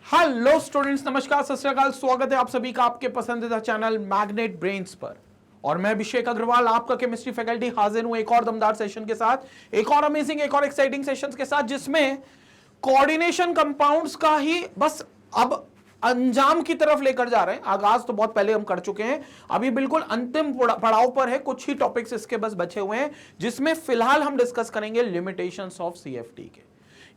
Hello students, नमस्कार, सत श्री अकाल। स्वागत है आप सभी का आपके पसंदीदा चैनल मैग्नेट ब्रेन्स पर। और मैं अभिषेक अग्रवाल, आपका केमिस्ट्री फैकल्टी, हाजिर हूं एक और दमदार सेशन के साथ, एक और अमेजिंग, एक और एक्साइटिंग सेशंस के साथ, जिसमें कोऑर्डिनेशन कंपाउंड्स का ही बस अब अंजाम की तरफ लेकर जा रहे हैं। आगाज तो बहुत पहले हम कर चुके हैं, अभी बिल्कुल अंतिम पड़ाव पर है। कुछ ही टॉपिक्स इसके बस बचे हुए हैं, जिसमें फिलहाल हम डिस्कस करेंगे लिमिटेशंस ऑफ सीएफटी के।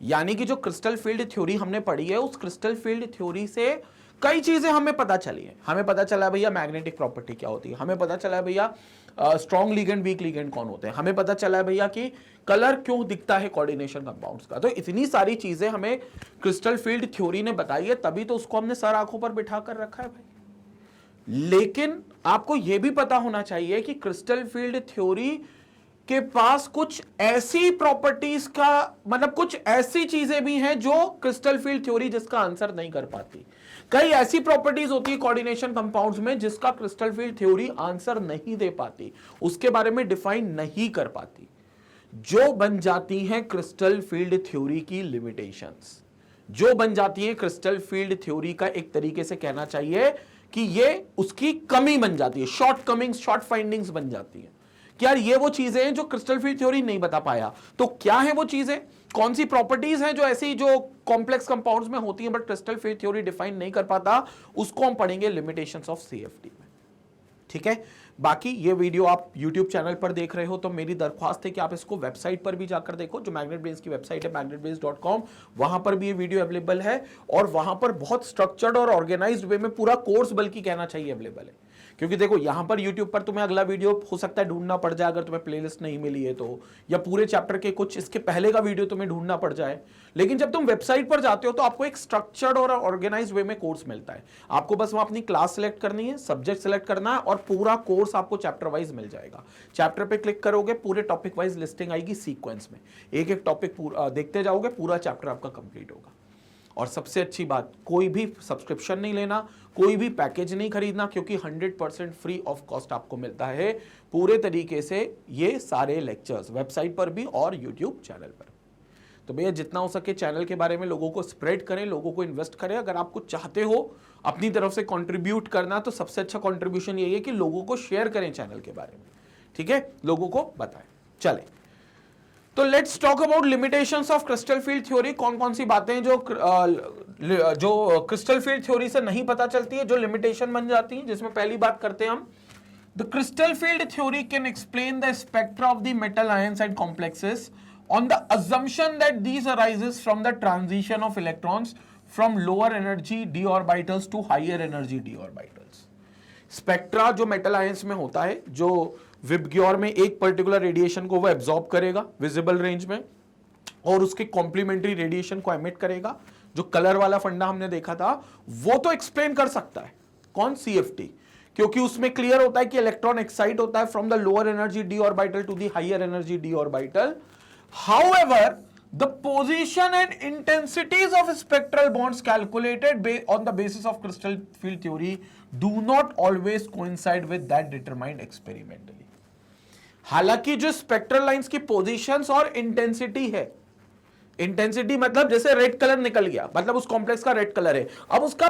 यानी कि जो क्रिस्टल फील्ड थ्योरी हमने पढ़ी है, उस क्रिस्टल फील्ड थ्योरी से कई चीजें हमें पता चली है। हमें पता चला है भैया मैग्नेटिक प्रॉपर्टी क्या होती है, हमें पता चला है भैया स्ट्रॉन्ग लिगेंड वीक लिगेंड कौन होते हैं, हमें पता चला है भैया कि कलर क्यों दिखता है कोऑर्डिनेशन कंपाउंड्स का। तो इतनी सारी चीजें हमें क्रिस्टल फील्ड थ्योरी ने बताई है, तभी तो उसको हमने सर आंखों पर बिठा कर रखा है भाई। लेकिन आपको यह भी पता होना चाहिए कि क्रिस्टल फील्ड थ्योरी के पास कुछ ऐसी प्रॉपर्टीज का मतलब कुछ ऐसी चीजें भी हैं जो क्रिस्टल फील्ड थ्योरी जिसका आंसर नहीं कर पाती। कई ऐसी प्रॉपर्टीज होती है कोऑर्डिनेशन कंपाउंड्स में जिसका क्रिस्टल फील्ड थ्योरी आंसर नहीं दे पाती, उसके बारे में डिफाइन नहीं कर पाती, जो बन जाती हैं क्रिस्टल फील्ड थ्योरी की लिमिटेशंस, जो बन जाती है क्रिस्टल फील्ड थ्योरी का एक तरीके से कहना चाहिए कि ये उसकी कमी बन जाती है, शॉर्ट कमिंग्स, शॉर्ट फाइंडिंग्स बन जाती है कि यार ये वो चीजें हैं जो क्रिस्टल फील्ड थ्योरी नहीं बता पाया। तो क्या है वो चीजें, कौन सी प्रॉपर्टीज हैं जो ऐसी जो कॉम्प्लेक्स कंपाउंड्स में होती हैं but crystal field theory define नहीं कर पाता, उसको हम पढ़ेंगे लिमिटेशंस ऑफ सीएफटी में। ठीक है, बाकी ये वीडियो आप YouTube चैनल पर देख रहे हो तो मेरी दरख्वास्त है कि आप इसको वेबसाइट पर भी जाकर देखो, जो मैग्नेट ब्रेन्स की वेबसाइट है magnetbrains.com, वहां पर भी ये वीडियो अवेलेबल है और वहां पर बहुत स्ट्रक्चर्ड और ऑर्गेनाइज्ड वे में पूरा कोर्स बल्कि कहना चाहिए अवेलेबल है। क्योंकि देखो यहां पर YouTube पर तुम्हें अगला वीडियो हो सकता है ढूंढना पड़ जाए अगर तुम्हें प्लेलिस्ट नहीं मिली है तो, या पूरे चैप्टर के कुछ इसके पहले का वीडियो तुम्हें ढूंढना पड़ जाए। लेकिन जब तुम वेबसाइट पर जाते हो तो आपको एक स्ट्रक्चर्ड और ऑर्गेनाइज्ड वे में कोर्स मिलता है। आपको बस वहां अपनी क्लास सेलेक्ट करनी है, सब्जेक्ट सेलेक्ट करना है और पूरा कोर्स आपको चैप्टर वाइज मिल जाएगा। चैप्टर पे क्लिक करोगे, पूरे टॉपिक वाइज लिस्टिंग आएगी सीक्वेंस में, एक एक टॉपिक देखते जाओगे, पूरा चैप्टर आपका कंप्लीट होगा। और सबसे अच्छी बात, कोई भी सब्सक्रिप्शन नहीं लेना, कोई भी पैकेज नहीं खरीदना, क्योंकि 100% फ्री ऑफ कॉस्ट आपको मिलता है पूरे तरीके से ये सारे लेक्चर्स, वेबसाइट पर भी और यूट्यूब चैनल पर। तो भैया जितना हो सके चैनल के बारे में लोगों को स्प्रेड करें, लोगों को इन्वेस्ट करें। अगर आप कुछ चाहते हो अपनी तरफ से कंट्रीब्यूट करना, तो सबसे अच्छा कंट्रीब्यूशन यही है कि लोगों को शेयर करें चैनल के बारे में। ठीक है, लोगों को बताएं। चले तो let's talk about limitations of crystal field theory. कौन कौन सी बातें जो क्रिस्टल फील्ड थ्योरी से नहीं पता चलती है, जो लिमिटेशन बन जाती है, जिसमें पहली बात करते हैं हम, the crystal field theory can explain the spectra of the metal ions and complexes on the assumption that these arises from the transition of electrons from lower energy d orbitals to higher energy d orbitals। Spectra जो metal ions में होता है, जो VIBGYOR में एक particular radiation को वो absorb करेगा विजिबल रेंज में और उसके कॉम्प्लीमेंट्री रेडिएशन को एमिट करेगा, जो कलर वाला फंडा हमने देखा था, वो तो एक्सप्लेन कर सकता है कौन, सीएफटी, क्योंकि उसमें क्लियर होता है कि इलेक्ट्रॉन एक्साइट होता है from the lower energy d orbital to the higher energy d orbital. However, the position and intensities of spectral bonds calculated on the basis of crystal field theory do not always coincide with that determined experimentally। हालांकि जो spectral lines की positions और intensity है, intensity मतलब जैसे red colour निकल गया, मतलब उस कॉम्प्लेक्स का रेड कलर है, अब उसका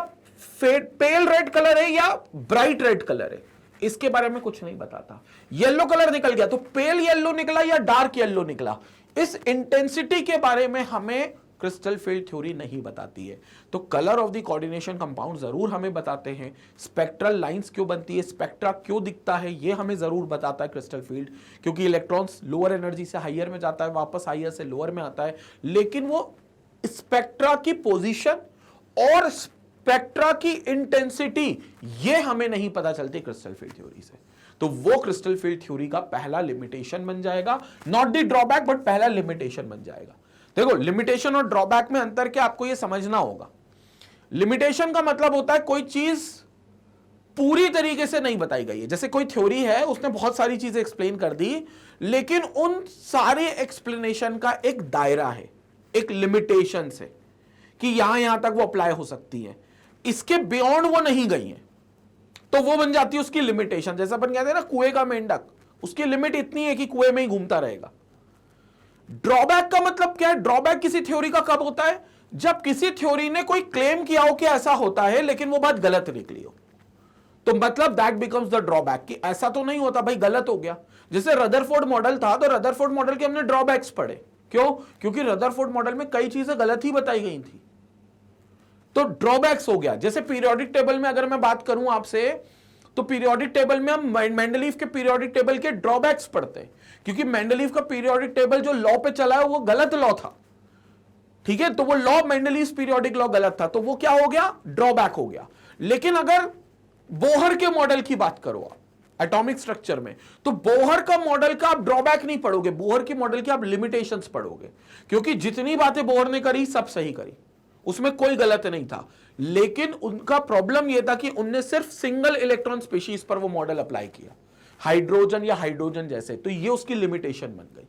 पेल रेड कलर है या ब्राइट रेड कलर है, इसके बारे में कुछ नहीं बताता। येलो कलर निकल गया तो पेल येलो निकला या डार्क येलो निकला, इस इंटेंसिटी के बारे में हमें क्रिस्टल फील्ड थ्योरी नहीं बताती है। तो colour of the coordination compound जरूर हमें बताते हैं, स्पेक्ट्रल लाइंस क्यों बनती है, स्पेक्ट्रा क्यों दिखता है, ये हमें जरूर बताता है क्रिस्टल फील्ड, क्योंकि इलेक्ट्रॉन्स लोअर एनर्जी से हायर में जाता है, वापस हायर से लोअर में आता है, लेकिन वो स्पेक्ट्रा की पोजीशन और स्पेक्ट्रा की इंटेंसिटी ये हमें नहीं पता चलती क्रिस्टल फील्ड थ्योरी से। तो वो क्रिस्टल फील्ड थ्योरी का पहला लिमिटेशन बन जाएगा, नॉट द ड्रॉबैक बट पहला लिमिटेशन बन जाएगा। देखो लिमिटेशन और ड्रॉबैक में अंतर क्या आपको ये समझना होगा। लिमिटेशन का मतलब होता है कोई चीज पूरी तरीके से नहीं बताई गई है, जैसे कोई थ्योरी है उसने बहुत सारी चीजें एक्सप्लेन कर दी, लेकिन उन सारे एक्सप्लेनेशन का एक दायरा है, एक लिमिटेशन है कि यहां तक वो अप्लाई हो सकती है, इसके बियॉन्ड वो नहीं गई है, तो वो बन जाती है उसकी लिमिटेशन। जैसा अपन कहते हैं ना कुएं का मेंढक, उसकी लिमिट इतनी है कि कुएं में ही घूमता रहेगा। ड्रॉबैक का मतलब क्या है? ड्रॉबैक किसी थ्योरी का कब होता है? जब किसी थ्योरी ने कोई क्लेम किया हो कि ऐसा होता है लेकिन वो बात गलत निकली हो, तो मतलब दैट बिकम्स द ड्रॉबैक, कि ऐसा तो नहीं होता भाई, गलत हो गया। जैसे रदरफोर्ड मॉडल था, तो रदरफोर्ड मॉडल के हमने ड्रॉबैक्स पढ़े, क्यों? क्योंकि रदरफोर्ड मॉडल में कई चीजें गलत ही बताई गई थी, तो ड्रॉबैक्स हो गया। जैसे पीरियोडिक टेबल में अगर मैं बात करूं आपसे, तो पीरियोडिक टेबल में हम मेंडलीफ के पीरियोडिक टेबल के ड्रॉबैक्स पढ़ते हैं, क्योंकि मेंडलीफ का पीरियोडिक टेबल जो लॉ पे चला है वो गलत लॉ था, ठीक है, तो वो लॉ मेंडलीफ पीरियोडिक लॉ गलत था, तो वो क्या हो गया? ड्रॉबैक हो गया। लेकिन अगर बोहर के मॉडल की बात करो आप एटॉमिक स्ट्रक्चर में, तो बोहर का मॉडल का आप ड्रॉबैक नहीं पढ़ोगे, बोहर की मॉडल की आप लिमिटेशंस पढ़ोगे, क्योंकि जितनी बातें बोहर ने करी सब सही करी, उसमें कोई गलत नहीं था। लेकिन उनका प्रॉब्लम यह था कि उनने सिर्फ सिंगल इलेक्ट्रॉन स्पीशीज पर वो मॉडल अप्लाई किया, हाइड्रोजन या हाइड्रोजन जैसे, तो ये उसकी लिमिटेशन बन गई।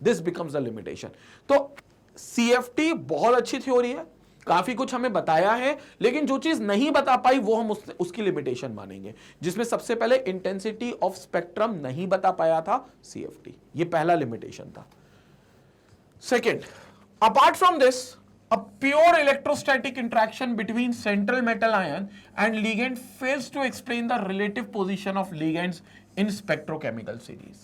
This becomes the limitation. तो सीएफटी बहुत अच्छी थ्योरी है, काफी कुछ हमें बताया है, लेकिन जो चीज नहीं बता पाई वो हम उसकी लिमिटेशन मानेंगे, जिसमें सबसे पहले इंटेंसिटी ऑफ स्पेक्ट्रम नहीं बता पाया था सीएफटी, ये पहला लिमिटेशन था। Second, apart from this, a pure electrostatic interaction between central metal ion and ligand fails to explain the relative position of ligands in spectrochemical series.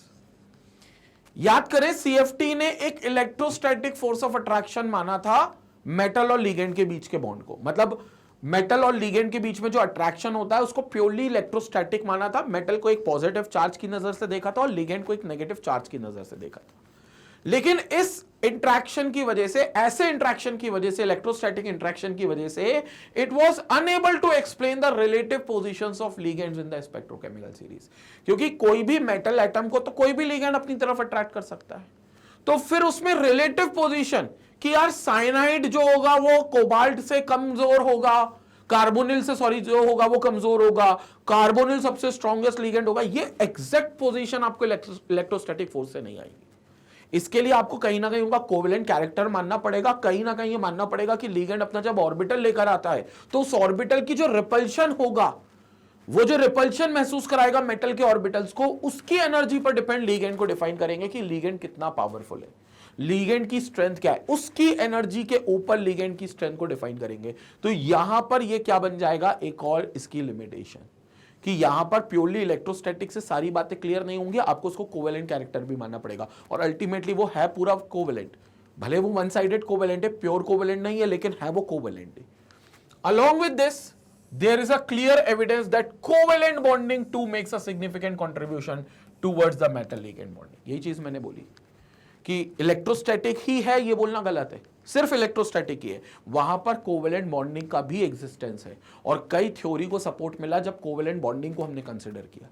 याद करें, सीएफटी ने एक इलेक्ट्रोस्टैटिक फोर्स ऑफ अट्रैक्शन माना था metal और ligand के बीच के bond को, मतलब मेटल और लिगेंड के बीच में जो अट्रैक्शन होता है उसको प्योरली इलेक्ट्रोस्टैटिक माना था। मेटल को एक पॉजिटिव चार्ज की नजर से देखा था और लिगेंड को एक नेगेटिव चार्ज की नजर से देखा था। लेकिन इस इंट्रैक्शन की वजह से, ऐसे इंट्रैक्शन की वजह से, इलेक्ट्रोस्टैटिक इंट्रैक्शन की वजह से, it was unable to explain the relative positions of ligands in the spectrochemical series, क्योंकि कोई भी मेटल एटम को तो कोई भी लिगेंड अपनी तरफ अट्रैक्ट कर सकता है, तो फिर उसमें रिलेटिव पोजीशन कि यार साइनाइड जो होगा वो कोबाल्ट से कमजोर होगा, कार्बोनिल से सॉरी जो होगा वो कमजोर होगा, कार्बोनिल सबसे स्ट्रॉन्गेस्ट लिगेंड होगा, ये एग्जैक्ट पोजीशन आपको इलेक्ट्रोस्टैटिक फोर्स से नहीं आएगी। इसके लिए आपको कहीं ना कहीं उनका कोवेलेंट कैरेक्टर मानना पड़ेगा, कहीं ना कहीं ये मानना पड़ेगा कि लिगेंड अपना जब ऑर्बिटल लेकर आता है तो उस ऑर्बिटल की जो रिपल्शन होगा, वो जो रिपल्शन महसूस कराएगा मेटल के ऑर्बिटल्स को, उसकी एनर्जी पर डिपेंड लिगेंड को डिफाइन करेंगे कि लिगेंड कितना पावरफुल है, लिगेंड की स्ट्रेंथ क्या है, उसकी एनर्जी के ऊपर लिगेंड की स्ट्रेंथ को डिफाइन करेंगे। तो यहां पर ये क्या बन जाएगा, एक और इसकी लिमिटेशन, कि यहां पर प्योरली इलेक्ट्रोस्टैटिक से सारी बातें क्लियर नहीं होंगी, आपको उसको कोवेलेंट कैरेक्टर भी मानना पड़ेगा, और अल्टीमेटली वो है पूरा कोवेलेंट, भले वो वन साइडेड कोवेलेंट है, प्योर कोवेलेंट नहीं है, लेकिन है वो कोवेलेंट है। Along with this there is a clear evidence that covalent bonding to makes a significant contribution towards the metal ligand bonding. यही चीज मैंने बोली कि इलेक्ट्रोस्टैटिक ही है ये बोलना गलत है, सिर्फ इलेक्ट्रोस्टैटिक ही है, वहां पर कोवेलेंट बॉन्डिंग का भी एग्जिस्टेंस है, और कई थ्योरी को सपोर्ट मिला जब कोवेलेंट बॉन्डिंग को हमने कंसीडर किया,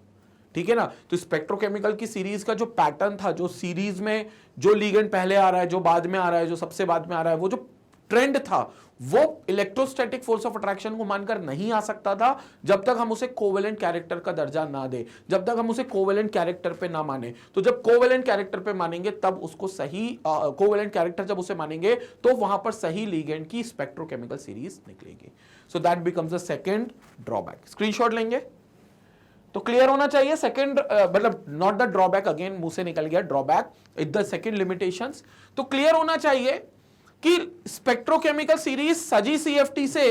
ठीक है ना। तो स्पेक्ट्रोकेमिकल की सीरीज का जो पैटर्न था, जो सीरीज में जो लिगेंड पहले आ रहा है, जो बाद में आ रहा है, जो सबसे बाद में आ रहा है, वो जो ट्रेंड था वो इलेक्ट्रोस्टैटिक फोर्स ऑफ अट्रैक्शन को मानकर नहीं आ सकता था जब तक हम उसे कोवेलेंट कैरेक्टर का दर्जा ना दे, जब तक हम उसे कोवेलेंट कैरेक्टर पे ना माने। तो जब कोवेलेंट कैरेक्टर पे मानेंगे तब उसको सही, कोवेलेंट कैरेक्टर जब उसे मानेंगे तो वहां पर सही लिगेंड की स्पेक्ट्रोकेमिकल सीरीज निकलेगी। So that becomes the second drawback. Screenshot लेंगे तो क्लियर होना चाहिए। सेकंड मतलब नॉट द ड्रॉबैक, अगेन मुंह से निकल गया drawback, it the second limitations. तो क्लियर होना चाहिए कि स्पेक्ट्रोकेमिकल सीरीज सजी सीएफटी से,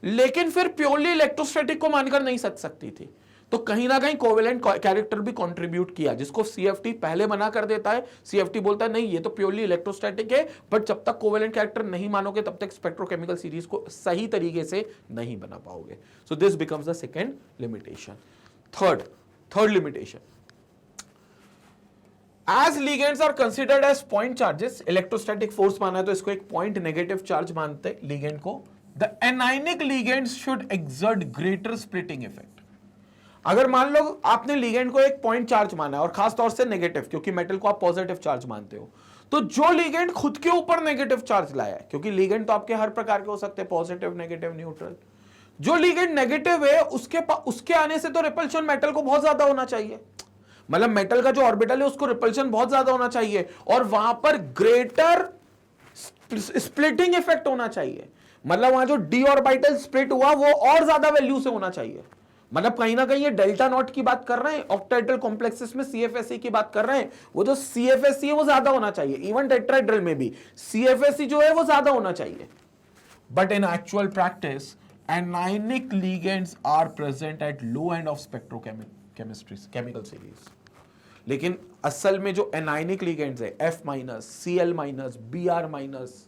लेकिन फिर प्योरली इलेक्ट्रोस्टैटिक को मानकर नहीं सज सकती थी, तो कहीं ना कहीं कोवेलेंट कैरेक्टर भी कंट्रीब्यूट किया, जिसको सीएफटी पहले मना कर देता है। सीएफटी बोलता है नहीं ये तो प्योरली इलेक्ट्रोस्टैटिक है, बट जब तक कोवेलेंट कैरेक्टर नहीं मानोगे तब तक स्पेक्ट्रोकेमिकल सीरीज को सही तरीके से नहीं बना पाओगे। So this becomes the second limitation. Third limitation, as ligands are considered as point charges, electrostatic force माना है तो इसको एक point negative charge मानते हैं ligand को, the anionic ligands should exert greater splitting effect। अगर मान लो आपने ligand को एक point charge माना है और खास तौर से negative, क्योंकि metal को आप positive charge मानते हो, तो जो ligand खुद के ऊपर negative charge लाया है, क्योंकि ligand तो आपके हर प्रकार के हो सकते हैं, positive, negative, neutral, जो लिगेंड नेगेटिव है उसके आने से तो रिपल्शन मेटल को बहुत ज्यादा होना चाहिए, मतलब मेटल का जो ऑर्बिटल है उसको रिपल्शन बहुत ज्यादा होना चाहिए, और वहां पर ग्रेटर स्प्लिटिंग इफेक्ट होना चाहिए, मतलब वहां जो डी ऑर्बिटल स्प्लिट हुआ वो और ज्यादा वैल्यू से होना चाहिए, मतलब कहीं ना कहीं ये डेल्टा नॉट की बात कर रहे हैं, ऑक्टेट्रल कॉम्प्लेक्सेस में सीएफएसई की बात कर रहे हैं, वो जो सीएफएसई है वो ज्यादा होना चाहिए, इवन टेट्राहेड्रल में भी सीएफएसई जो है वो ज्यादा होना चाहिए। But in actual practice anionic ligands are present at low end of spectrochemistry chemical series. लेकिन असल में जो एनायनिक लिगेंड्स है F minus, Cl minus, Br minus,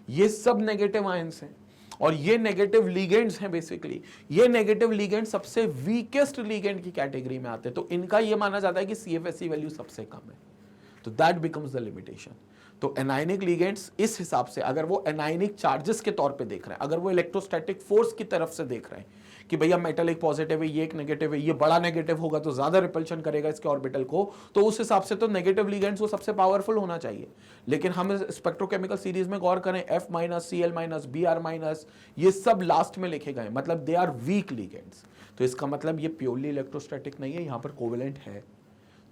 ये सब नेगेटिव आयंस हैं और ये नेगेटिव लिगेंड्स हैं। बेसिकली ये नेगेटिव लिगेंड सबसे वीकेस्ट लिगेंड की कैटेगरी में आते हैं, तो इनका ये माना जाता है कि सीएफएसई वैल्यू सबसे कम है, तो दैट बिकम्स द लिमिटेशन। तो एनायनिक लिगेंड्स इस हिसाब से अगर वो एनायनिक चार्जेस के तौर पे देख रहे हैं, अगर वो इलेक्ट्रोस्टैटिक फोर्स की तरफ से देख रहे हैं कि भैया मेटल एक पॉजिटिव है, ये एक नेगेटिव है, ये बड़ा नेगेटिव होगा तो ज्यादा रिपल्शन करेगा इसके ऑर्बिटल को, तो उस हिसाब से तो नेगेटिव लिगेंड्स वो सबसे पावरफुल होना चाहिए। लेकिन हम स्पेक्ट्रोकेमिकल सीरीज में गौर करें, F minus, Cl minus, Br minus, ये सब लास्ट में लिखे गए, मतलब दे आर वीक लिगेंड्स। तो इसका मतलब ये प्योरली इलेक्ट्रोस्टैटिक नहीं है, यहां पर कोवेलेंट है।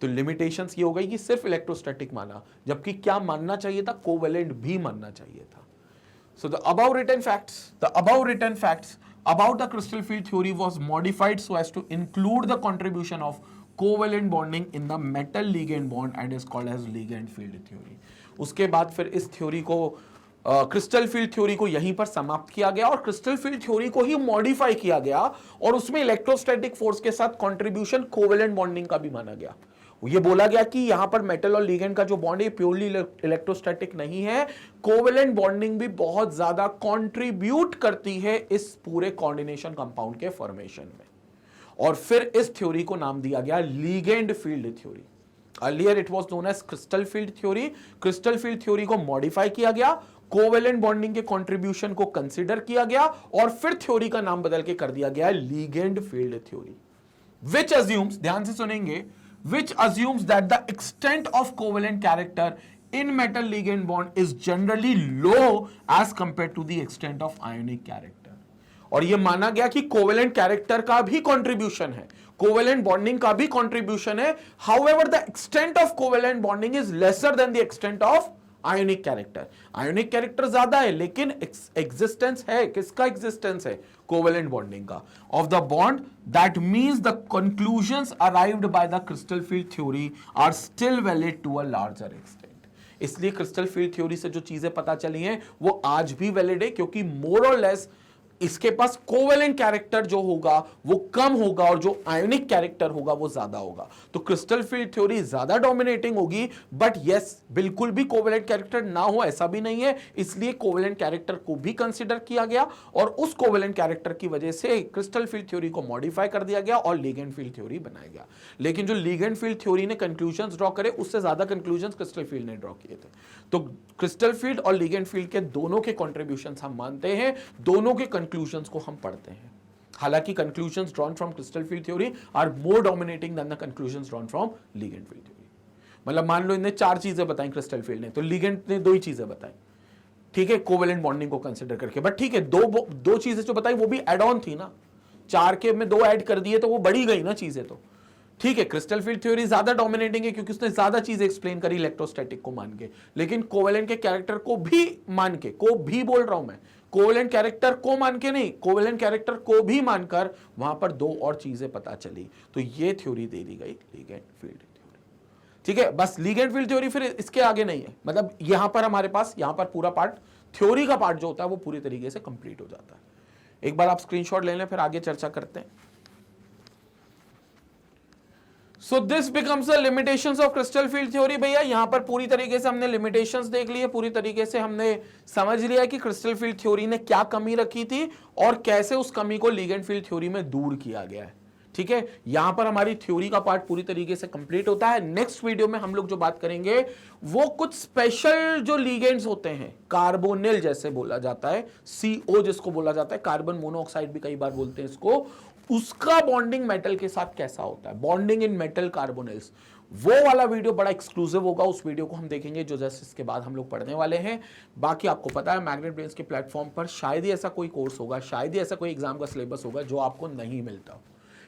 तो लिमिटेशंस ये हो गई कि सिर्फ इलेक्ट्रोस्टैटिक माना, जबकि क्या मानना चाहिए था, कोवेलेंट भी मानना चाहिए था। So the above written facts about the crystal field theory was modified so as to include the contribution of covalent bonding in the metal ligand bond and is called as ligand field theory. उसके बाद फिर इस theory को crystal field theory को यहीं पर समाप्त किया गया और क्रिस्टल फील्ड थ्योरी को ही मॉडिफाई किया गया और उसमें इलेक्ट्रोस्टैटिक फोर्स के साथ कंट्रीब्यूशन कोवेलेंट बॉन्डिंग का भी माना गया। ये बोला गया कि यहां पर मेटल और लिगेंड का जो बॉन्ड है प्योरली इलेक्ट्रोस्टैटिक नहीं है, कोवेलेंट बॉन्डिंग भी बहुत ज्यादा कंट्रीब्यूट करती है इस पूरे कोऑर्डिनेशन कंपाउंड के फॉर्मेशन में। और फिर इस थ्योरी को नाम दिया गया ligand field theory. Earlier it was known as crystal field theory. Crystal field theory को मॉडिफाई किया गया, कोवेलेंट बॉन्डिंग के कंट्रीब्यूशन को कंसीडर किया गया और फिर थ्योरी का नाम बदल के कर दिया गया लिगेंड फील्ड थ्योरी, विच अज्यूम्स, ध्यान से सुनेंगे, which assumes that the extent of covalent character in metal ligand bond is generally low as compared to the extent of ionic character। और यह माना गया कि कोवेलेंट कैरेक्टर का भी कंट्रीब्यूशन है, कोवेलेंट बॉन्डिंग का भी कंट्रीब्यूशन है, however the extent of covalent bonding is lesser than the extent of ionic character. Ionic character ज्यादा है लेकिन एग्जिस्टेंस है, किसका एग्जिस्टेंस है, कोवेलेंट बॉन्डिंग का, of the bond. That means the conclusions arrived by the crystal field theory are still valid to a larger extent. इसलिए crystal field theory से जो चीजें पता चली हैं वो आज भी वैलिड है, क्योंकि मोर और लेस इसके पास कोवेलेंट कैरेक्टर जो होगा वो कम होगा और जो आयोनिक कैरेक्टर होगा वो ज्यादा होगा। तो क्रिस्टल फील्ड थ्योरी ज्यादा डोमिनेटिंग होगी, बट यस बिल्कुल भी कोवेलेंट कैरेक्टर ना हो ऐसा भी नहीं है, इसलिए कोवेलेंट कैरेक्टर को भी कंसीडर किया गया और उस कोवेलेंट कैरेक्टर की वजह से क्रिस्टल फील्ड थ्योरी को मॉडिफाई कर दिया गया और लिगेंड फील्ड थ्योरी बनाया गया। लेकिन जो लिगेंड फील्ड थ्योरी ने कंक्लूजन ड्रॉ करे उससे ज्यादा कंक्लूजन क्रिस्टल फील्ड ने ड्रॉ किए थे। तो क्रिस्टल फील्ड और लिगेंड फील्ड के दोनों के कॉन्ट्रीब्यूशन हम मानते हैं, दोनों के कंक्लूजन्स को हम पढ़ते हैं। हालांकि conclusions drawn from crystal field theory are more dominating than the conclusions drawn from ligand field theory. मतलब मान लो इन्हें 4 चीजें बताई क्रिस्टल फील्ड ने, तो लिगेंड ने 2 ही चीजें बताई, ठीक है, कोवेलेंट बॉन्डिंग को कंसीडर करके। बट ठीक है, दो चीजें जो बताई वो भी एड ऑन थी ना, 4 के में 2 ऐड कर दिए तो वो बढ़ी गई ना चीजें। तो ठीक है, क्रिस्टल फील्ड थ्योरी ज्यादा डोमिनेटिंग है क्योंकि उसने ज्यादा चीजें एक्सप्लेन करी इलेक्ट्रोस्टैटिक को मान के, लेकिन कोवेलेंट के कैरेक्टर को भी मान के, को भी बोल रहा हूं मैं, कोवेलेंट कैरेक्टर को मान के नहीं, कोवेलेंट कैरेक्टर को भी मानकर वहां पर 2 और चीजें पता चली, तो ये थ्योरी दे दी गई लिगेंड फील्ड थ्योरी। ठीक है, बस लिगेंड फील्ड थ्योरी फिर इसके आगे नहीं है, मतलब यहां पर हमारे पास यहां पर पूरा पार्ट थ्योरी का पार्ट जो होता है वो पूरी तरीके से कंप्लीट हो जाता है। एक बार आप स्क्रीनशॉट ले लें फिर आगे चर्चा करते हैं। So this becomes the limitations of crystal field theory। भैया यहां पर पूरी तरीके से हमने लिमिटेशंस देख लिए, पूरी तरीके से हमने समझ लिया कि क्रिस्टल फील्ड थ्योरी ने क्या कमी रखी थी और कैसे उस कमी को लिगेंड फील्ड थ्योरी में दूर किया गया है। ठीक है, यहां पर हमारी थ्योरी का पार्ट पूरी तरीके से कंप्लीट होता है। नेक्स्ट वीडियो में हम लोग जो बात करेंगे वो कुछ स्पेशल जो लिगेंड्स होते हैं, कार्बोनिल जैसे बोला जाता है, CO जिसको बोला जाता है, कार्बन मोनोऑक्साइड भी कई बार बोलते हैं इसको, उसका बॉन्डिंग मेटल के साथ कैसा होता है, बॉन्डिंग इन मेटल कार्बोनिल्स, वो वाला वीडियो बड़ा एक्सक्लूसिव होगा। उस वीडियो को हम देखेंगे जो जस्ट इसके बाद हम लोग पढ़ने वाले हैं। बाकी आपको पता है मैग्नेट ब्रेन्स के प्लेटफॉर्म पर शायद ही ऐसा कोई कोर्स होगा, शायद ही ऐसा कोई एग्जाम का सिलेबस होगा जो आपको नहीं मिलता।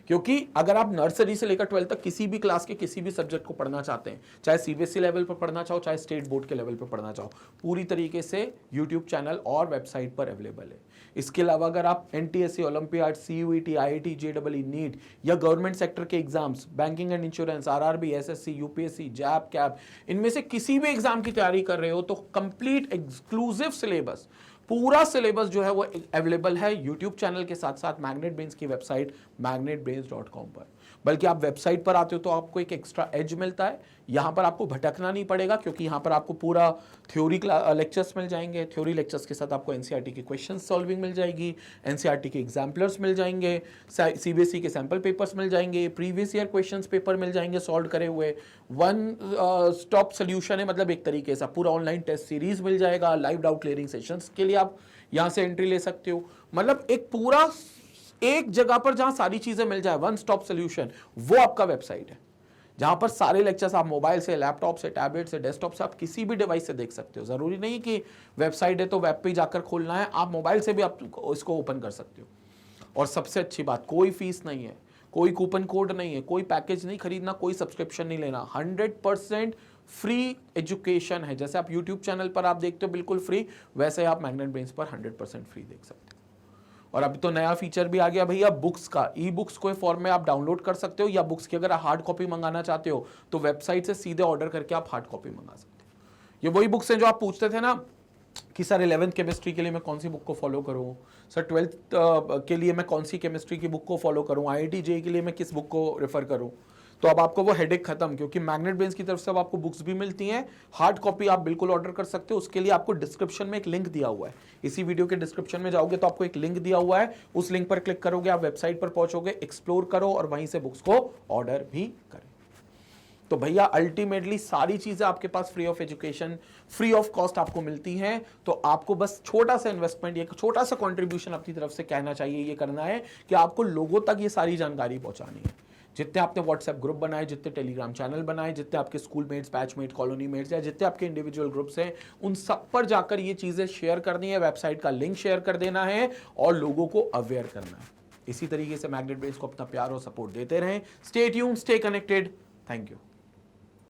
क्योंकि अगर आप नर्सरी से लेकर 12 तक किसी भी क्लास के किसी भी सब्जेक्ट को पढ़ना चाहते हैं, चाहे सीबीएसई लेवल पर पढ़ना चाहो, चाहे स्टेट बोर्ड के लेवल पर पढ़ना चाहो, पूरी तरीके से यूट्यूब चैनल और वेबसाइट पर अवेलेबल है। इसके अलावा अगर आप NTSC, Olympiad, CUET, IIT, JEE, NEET या गवर्नमेंट सेक्टर के exams, banking and insurance, RRB, SSC, UPSC, JAIIB, CAIIB, इनमें से किसी भी एग्जाम की तैयारी कर रहे हो तो कंप्लीट एक्सक्लूसिव सिलेबस, पूरा सिलेबस जो है वो अवेलेबल है यूट्यूब चैनल के साथ साथ मैग्नेट ब्रेन्स की वेबसाइट magnetbrains.com पर। बल्कि आप वेबसाइट पर आते हो तो आपको एक एक्स्ट्रा एज मिलता है, यहां पर आपको भटकना नहीं पड़ेगा, क्योंकि यहां पर आपको पूरा थ्योरी लेक्चर्स मिल जाएंगे। थ्योरी लेक्चर्स के साथ आपको एनसीईआरटी की क्वेश्चन सॉल्विंग मिल जाएगी, एनसीईआरटी के एग्जाम्पलर्स मिल जाएंगे, सीबीएसई के सैंपल पेपर्स मिल जाएंगे, प्रीवियस ईयर क्वेश्चंस पेपर मिल जाएंगे सॉल्व करे हुए। वन स्टॉप सोल्यूशन है, मतलब एक तरीके से पूरा ऑनलाइन टेस्ट सीरीज मिल जाएगा। लाइव डाउट क्लियरिंग सेशंस के लिए आप यहां से एंट्री ले सकते हो। मतलब एक पूरा एक जगह पर जहां सारी चीजें मिल जाए, वन स्टॉप सोल्यूशन, वो आपका वेबसाइट है, जहां पर सारे लेक्चर्स आप मोबाइल से, लैपटॉप से, टैबलेट से, डेस्कटॉप से, आप किसी भी डिवाइस से देख सकते हो। जरूरी नहीं कि वेबसाइट है तो वेब पे जाकर खोलना है, आप मोबाइल से भी आप इसको ओपन कर सकते हो। और सबसे अच्छी बात, कोई फीस नहीं है, कोई कूपन कोड नहीं है, कोई पैकेज नहीं खरीदना, कोई सब्सक्रिप्शन नहीं लेना, 100% फ्री एजुकेशन है। जैसे आप यूट्यूब चैनल पर आप देखते हो बिल्कुल फ्री, वैसे आप मैग्नेट ब्रेन्स पर 100% फ्री देख सकते हो। और अभी तो नया फीचर भी आ गया भैया बुक्स का, ई बुक्स को फॉर्म में आप डाउनलोड कर सकते हो, या बुक्स की अगर हार्ड कॉपी मंगाना चाहते हो तो वेबसाइट से सीधे ऑर्डर करके आप हार्ड कॉपी मंगा सकते हो। ये वही बुक्स हैं जो आप पूछते थे ना कि सर 11th केमिस्ट्री के लिए मैं कौन सी बुक को फॉलो करूं, सर 12th के लिए मैं कौन सी केमिस्ट्री की बुक को फॉलो करूं, आईआईटी जेईई के लिए मैं किस बुक को रेफर करूं। तो अब आपको वो हेडेक खत्म, क्योंकि मैग्नेट ब्रेन्स की तरफ से अब आपको बुक्स भी मिलती हैं, हार्ड कॉपी आप बिल्कुल ऑर्डर कर सकते हो। उसके लिए आपको डिस्क्रिप्शन में एक लिंक दिया हुआ है, इसी वीडियो के डिस्क्रिप्शन में जाओगे तो आपको एक लिंक दिया हुआ है, उस लिंक पर क्लिक करोगे, आप वेबसाइट पर पहुंचोगे, एक्सप्लोर करो और वहीं से बुक्स को ऑर्डर भी करें। तो भैया अल्टीमेटली सारी चीजें आपके पास free of education, free of cost आपको मिलती हैं। तो आपको बस छोटा सा इन्वेस्टमेंट, ये छोटा सा कंट्रीब्यूशन अपनी तरफ से कहना चाहिए, ये करना है कि आपको लोगों तक ये सारी जानकारी पहुंचानी है। जितने आपने व्हाट्सएप ग्रुप बनाए, जितने टेलीग्राम चैनल बनाए, जितने आपके school mates, batchmate, colony mates या जितने आपके इंडिविजुअल ग्रुप्स हैं, उन सब पर जाकर ये चीजें शेयर करनी है, वेबसाइट का लिंक शेयर कर देना है और लोगों को अवेयर करना है। इसी तरीके से मैग्नेट ब्रेन्स को अपना प्यार और सपोर्ट देते रहें। Stay tuned, stay connected. Thank you.